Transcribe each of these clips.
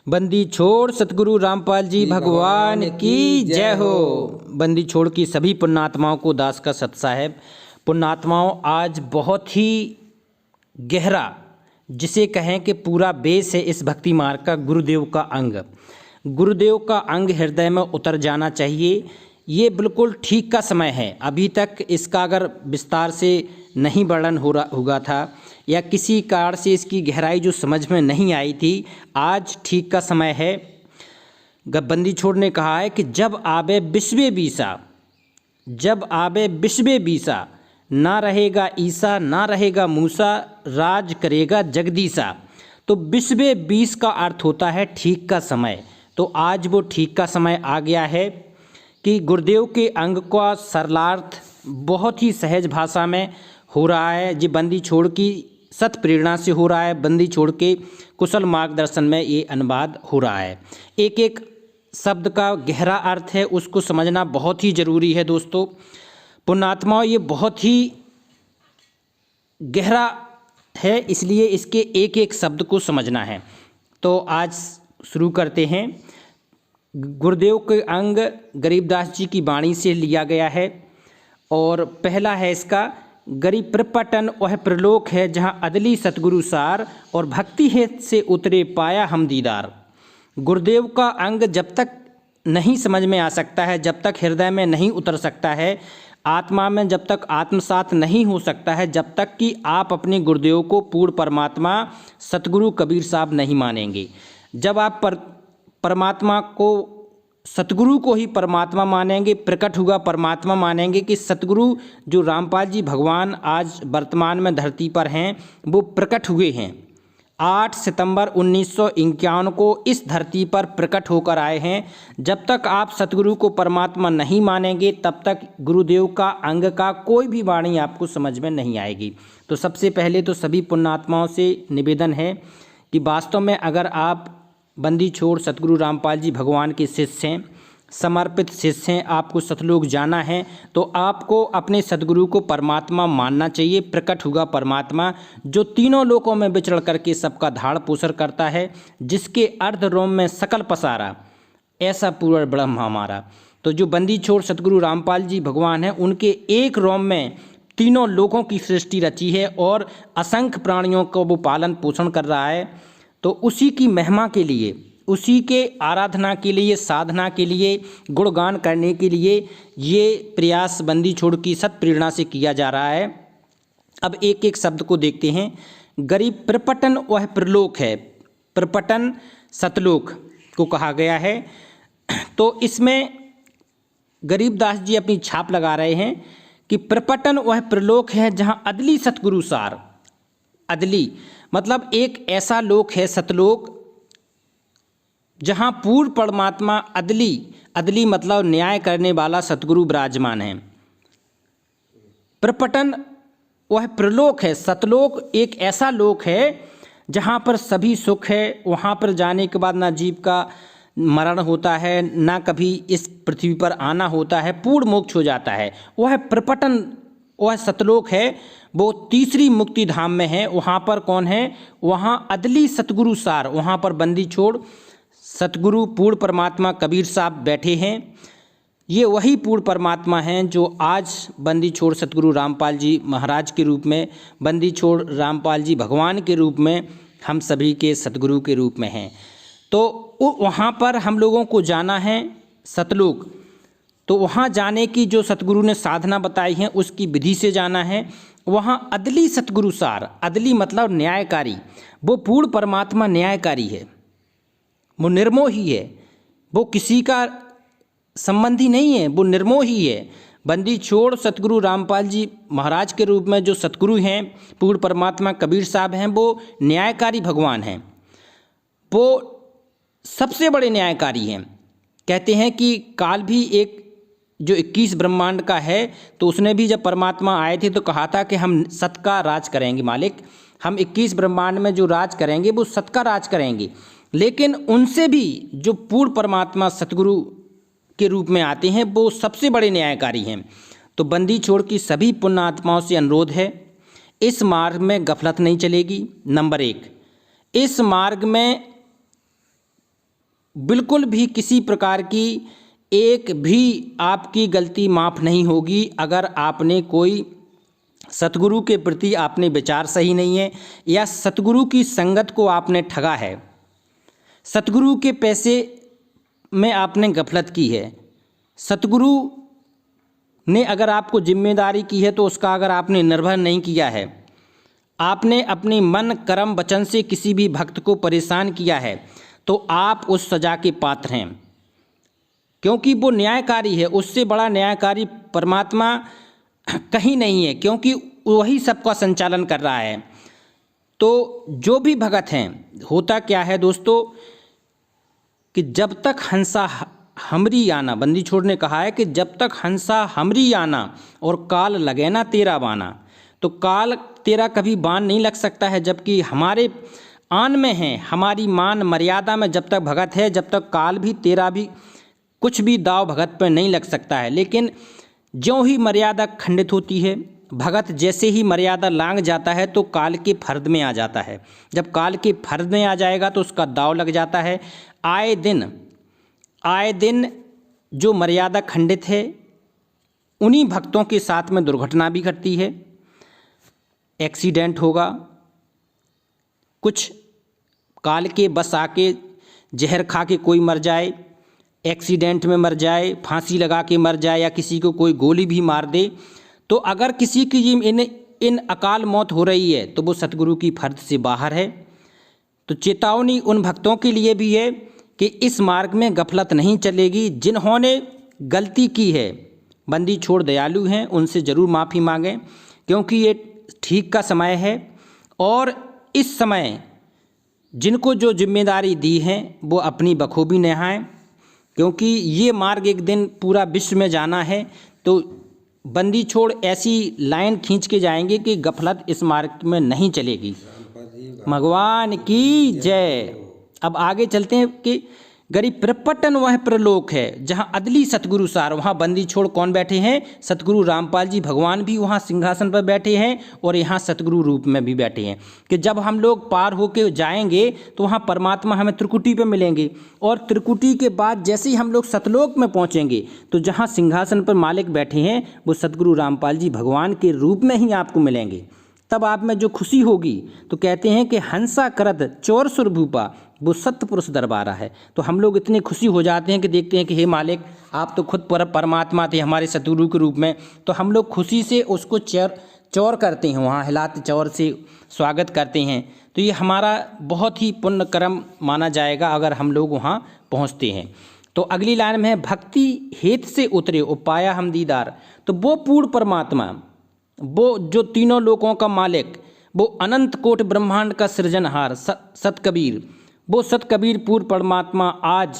बंदी छोड़ सतगुरु रामपाल जी भगवान की जय हो। बंदी छोड़ की सभी पुण्यात्माओं को दास का सत साहेब। पुण्यात्माओं, आज बहुत ही गहरा, जिसे कहें कि पूरा बेस है इस भक्ति मार्ग का, गुरुदेव का अंग। गुरुदेव का अंग हृदय में उतर जाना चाहिए। ये बिल्कुल ठीक का समय है। अभी तक इसका अगर विस्तार से नहीं वर्णन होगा था या किसी कारण से इसकी गहराई जो समझ में नहीं आई थी, आज ठीक का समय है। बंदी छोड़ ने कहा है कि जब आवे विश्वे बीसा, जब आवे विश्वे बीसा, ना रहेगा ईसा ना रहेगा मूसा, राज करेगा जगदीसा। तो विश्वे बीस का अर्थ होता है ठीक का समय। तो आज वो ठीक का समय आ गया है कि गुरुदेव के अंग का सरलार्थ बहुत ही सहज भाषा में हो रहा है। जी बंदी छोड़ की सत प्रेरणा से हो रहा है। बंदी छोड़ के कुशल मार्गदर्शन में ये अनुवाद हो रहा है। एक एक शब्द का गहरा अर्थ है, उसको समझना बहुत ही ज़रूरी है दोस्तों। पुण्यात्माओं, ये बहुत ही गहरा है, इसलिए इसके एक एक शब्द को समझना है। तो आज शुरू करते हैं। गुरुदेव के अंग गरीबदास जी की वाणी से लिया गया है और पहला है इसका, गरीब प्रपटन वह प्रलोक है जहाँ अदली सतगुरु सार, और भक्ति हेत से उतरे पाया हम दीदार। गुरुदेव का अंग जब तक नहीं समझ में आ सकता है, जब तक हृदय में नहीं उतर सकता है, आत्मा में जब तक आत्मसात नहीं हो सकता है, जब तक कि आप अपने गुरुदेव को पूर्ण परमात्मा सतगुरु कबीर साहब नहीं मानेंगे। जब आप परमात्मा को, सतगुरु को ही परमात्मा मानेंगे, प्रकट हुआ परमात्मा मानेंगे कि सतगुरु जो रामपाल जी भगवान आज वर्तमान में धरती पर हैं, वो प्रकट हुए हैं। 8 सितंबर 1951 को इस धरती पर प्रकट होकर आए हैं। जब तक आप सतगुरु को परमात्मा नहीं मानेंगे, तब तक गुरुदेव का अंग का कोई भी वाणी आपको समझ में नहीं आएगी। तो सबसे पहले तो सभी पुण्यात्माओं से निवेदन है कि वास्तव में अगर आप बंदी छोड़ सतगुरु रामपाल जी भगवान के शिष्य हैं, समर्पित शिष्य हैं, आपको सतलोक जाना है, तो आपको अपने सतगुरु को परमात्मा मानना चाहिए। प्रकट हुआ परमात्मा जो तीनों लोकों में विचरण करके सबका धाड़ पोषण करता है, जिसके अर्ध रोम में सकल पसारा, ऐसा पूर्ण ब्रह्म हमारा। तो जो बंदी छोड़ सतगुरु रामपाल जी भगवान हैं, उनके एक रोम में तीनों लोकों की सृष्टि रची है और असंख्य प्राणियों को वो पालन पोषण कर रहा है। तो उसी की महिमा के लिए, उसी के आराधना के लिए, साधना के लिए, गुणगान करने के लिए ये प्रयास बंदी छोड़ की सत प्रेरणा से किया जा रहा है। अब एक एक शब्द को देखते हैं। गरीब प्रपटन वह प्रलोक है। प्रपटन सतलोक को कहा गया है। तो इसमें गरीबदास जी अपनी छाप लगा रहे हैं कि प्रपटन वह प्रलोक है जहाँ अदली सतगुरु सार। अदली मतलब एक ऐसा लोक है, सतलोक, जहाँ पूर्ण परमात्मा अदली, अदली मतलब न्याय करने वाला सतगुरु विराजमान है। प्रपटन वह प्रलोक है। सतलोक एक ऐसा लोक है जहाँ पर सभी सुख है। वहाँ पर जाने के बाद ना जीव का मरण होता है, ना कभी इस पृथ्वी पर आना होता है, पूर्ण मोक्ष हो जाता है। वह प्रपटन, वह सतलोक है, वो तीसरी मुक्ति धाम में है। वहाँ पर कौन है? वहाँ अदली सतगुरु सार, वहाँ पर बंदी छोड़ सतगुरु पूर्ण परमात्मा कबीर साहब बैठे हैं। ये वही पूर्ण परमात्मा हैं जो आज बंदी छोड़ सतगुरु रामपाल जी महाराज के रूप में, बंदी छोड़ रामपाल जी भगवान के रूप में, हम सभी के सतगुरु के रूप में हैं। तो वहाँ पर हम लोगों को जाना है सतलोक। तो वहाँ जाने की जो सतगुरु ने साधना बताई है, उसकी विधि से जाना है। वहाँ अदली सतगुरु सार, अदली मतलब न्यायकारी, वो पूर्ण परमात्मा न्यायकारी है, वो निर्मोही है, वो किसी का संबंधी नहीं है, वो निर्मोही है। बंदी छोड़ सतगुरु रामपाल जी महाराज के रूप में जो सतगुरु हैं, पूर्ण परमात्मा कबीर साहब हैं, वो न्यायकारी भगवान हैं। वो सबसे बड़े न्यायकारी हैं। कहते हैं कि काल भी एक जो 21 ब्रह्मांड का है, तो उसने भी जब परमात्मा आए थे तो कहा था कि हम सत का राज करेंगे मालिक, हम 21 ब्रह्मांड में जो राज करेंगे वो सत का राज करेंगे। लेकिन उनसे भी जो पूर्ण परमात्मा सतगुरु के रूप में आते हैं, वो सबसे बड़े न्यायकारी हैं। तो बंदी छोड़ की सभी पुण्य आत्माओं से अनुरोध है, इस मार्ग में गफलत नहीं चलेगी। नंबर 1, इस मार्ग में बिल्कुल भी किसी प्रकार की एक भी आपकी गलती माफ़ नहीं होगी अगर आपने कोई सतगुरु के प्रति आपने विचार सही नहीं है या सतगुरु की संगत को आपने ठगा है, सतगुरु के पैसे में आपने गफलत की है, सतगुरु ने अगर आपको जिम्मेदारी की है तो उसका अगर आपने निर्वहन नहीं किया है, आपने अपने मन कर्म वचन से किसी भी भक्त को परेशान किया है, तो आप उस सज़ा के पात्र हैं, क्योंकि वो न्यायकारी है। उससे बड़ा न्यायकारी परमात्मा कहीं नहीं है, क्योंकि वही सबका संचालन कर रहा है। तो जो भी भगत हैं, होता क्या है दोस्तों कि जब तक हंसा हमरी आना, बंदी छोड़ ने कहा है कि जब तक हंसा हमरी आना और काल लगे ना तेरा बाना, तो काल तेरा कभी बान नहीं लग सकता है, जबकि हमारे आन में है, हमारी मान मर्यादा में जब तक भगत है, जब तक काल भी तेरा भी कुछ भी दाव भगत पर नहीं लग सकता है। लेकिन ज्यों ही मर्यादा खंडित होती है, भगत जैसे ही मर्यादा लांघ जाता है तो काल के फर्द में आ जाता है। जब काल के फर्द में आ जाएगा तो उसका दाव लग जाता है। आए दिन जो मर्यादा खंडित है उन्हीं भक्तों के साथ में दुर्घटना भी घटती है, एक्सीडेंट होगा, कुछ काल के बस आके जहर खा के कोई मर जाए, एक्सीडेंट में मर जाए, फांसी लगा के मर जाए, या किसी को कोई गोली भी मार दे, तो अगर किसी की इन अकाल मौत हो रही है तो वो सतगुरु की फर्द से बाहर है। तो चेतावनी उन भक्तों के लिए भी है कि इस मार्ग में गफलत नहीं चलेगी। जिन्होंने गलती की है, बंदी छोड़ दयालु हैं, उनसे ज़रूर माफ़ी मांगें, क्योंकि ये ठीक का समय है। और इस समय जिनको जो जिम्मेदारी दी है वो अपनी बखूबी निभाएं, क्योंकि ये मार्ग एक दिन पूरा विश्व में जाना है। तो बंदी छोड़ ऐसी लाइन खींच के जाएंगे कि गफलत इस मार्ग में नहीं चलेगी। भगवान की जय। अब आगे चलते हैं कि गरीब प्रपटन वह प्रलोक है जहाँ अदली सतगुरु सार, वहाँ बंदी छोड़ कौन बैठे हैं? सतगुरु रामपाल जी भगवान भी वहाँ सिंहासन पर बैठे हैं और यहाँ सतगुरु रूप में भी बैठे हैं। कि जब हम लोग पार होके जाएंगे तो वहाँ परमात्मा हमें त्रिकुटी पे मिलेंगे, और त्रिकुटी के बाद जैसे ही हम लोग सतलोक में पहुँचेंगे तो जहाँ सिंहासन पर मालिक बैठे हैं वो सतगुरु रामपाल जी भगवान के रूप में ही आपको मिलेंगे। तब आप में जो खुशी होगी, तो कहते हैं कि हंसा करद चोर सुर भूपा, वो सत्य पुरुष दरबारा है। तो हम लोग इतनी खुशी हो जाते हैं कि देखते हैं कि हे मालिक, आप तो खुद परमात्मा थे हमारे सतगुरु के रूप में। तो हम लोग खुशी से उसको चौर करते हैं, वहाँ हिलाते चौर से स्वागत करते हैं। तो ये हमारा बहुत ही पुण्य कर्म माना जाएगा अगर हम लोग वहाँ पहुँचते हैं। तो अगली लाइन में है, भक्ति हेत से उतरे उपाया हम दीदार। तो वो पूर्ण परमात्मा, वो जो तीनों लोकों का मालिक, वो अनंत कोट ब्रह्मांड का सृजनहार सत कबीर, वो सत कबीर पूर्ण परमात्मा आज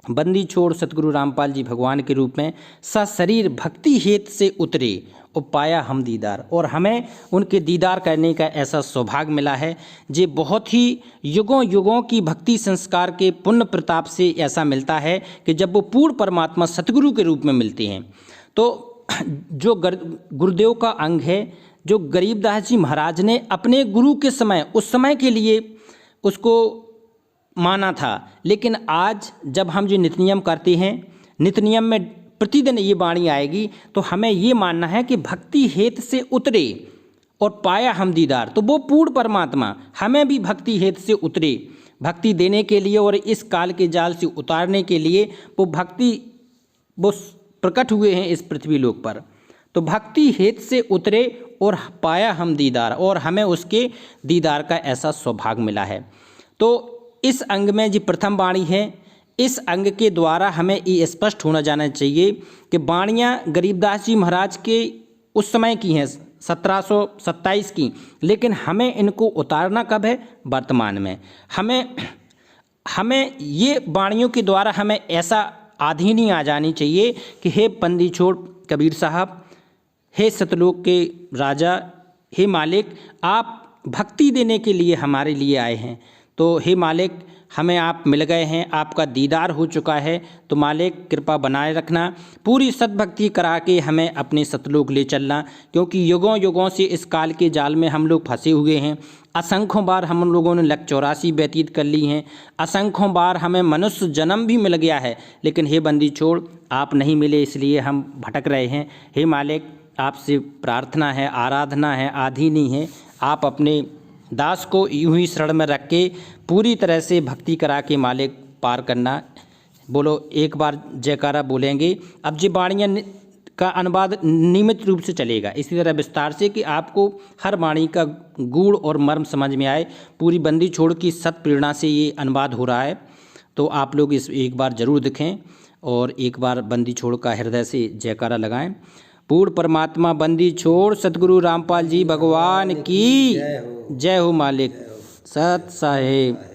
बंदी छोड़ सतगुरु रामपाल जी भगवान के रूप में सशरीर भक्ति हेत से उतरे उपाया हम दीदार, और हमें उनके दीदार करने का ऐसा सौभाग्य मिला है। जे बहुत ही युगों युगों की भक्ति संस्कार के पुण्य प्रताप से ऐसा मिलता है कि जब वो पूर्ण परमात्मा सतगुरु के रूप में मिलते हैं। तो जो गुरुदेव का अंग है, जो गरीबदास जी महाराज ने अपने गुरु के समय उस समय के लिए उसको माना था, लेकिन आज जब हम जो नित्य नियम करते हैं, नित्य नियम में प्रतिदिन ये वाणी आएगी, तो हमें ये मानना है कि भक्ति हेत से उतरे और पाया हम दीदार। तो वो पूर्ण परमात्मा हमें भी भक्ति हेत से उतरे, भक्ति देने के लिए और इस काल के जाल से उतारने के लिए वो प्रकट हुए हैं इस पृथ्वी लोक पर। तो भक्ति हेत से उतरे और पाया हम दीदार, और हमें उसके दीदार का ऐसा सौभाग्य मिला है। तो इस अंग में जो प्रथम वाणी है, इस अंग के द्वारा हमें ये स्पष्ट होना जाना चाहिए कि वाणियाँ गरीबदास जी महाराज के उस समय की हैं, 1727 की, लेकिन हमें इनको उतारना कब है? वर्तमान में। हमें ये वाणियों के द्वारा हमें ऐसा आधीनी आ जानी चाहिए कि हे बंदी छोड़ कबीर साहब, हे सतलोक के राजा, हे मालिक, आप भक्ति देने के लिए हमारे लिए आए हैं। तो हे मालिक, हमें आप मिल गए हैं, आपका दीदार हो चुका है, तो मालिक कृपा बनाए रखना, पूरी सद्भक्ति करा के हमें अपने सतलोक ले चलना, क्योंकि युगों युगों से इस काल के जाल में हम लोग फंसे हुए हैं। असंख्यों बार हम लोगों ने लक 84 व्यतीत कर ली हैं, असंख्यों बार हमें मनुष्य जन्म भी मिल गया है, लेकिन हे बंदी छोड़ आप नहीं मिले, इसलिए हम भटक रहे हैं। हे मालिक आपसे प्रार्थना है, आराधना है, आधीनी है, आप अपने दास को यूं ही शरण में रख के पूरी तरह से भक्ति करा के मालिक पार करना। बोलो एक बार जयकारा बोलेंगे। अब जी वाणियाँ का अनुवाद नियमित रूप से चलेगा इसी तरह विस्तार से, कि आपको हर वाणी का गूढ़ और मर्म समझ में आए। पूरी बंदी छोड़ की सत प्रेरणा से ये अनुवाद हो रहा है, तो आप लोग इस एक बार ज़रूर दिखें और एक बार बंदी छोड़ का हृदय से जयकारा लगाएं। पूर्ण परमात्मा बंदी छोड़ सतगुरु रामपाल जी भगवान की जय हो मालिक। सत साहेब।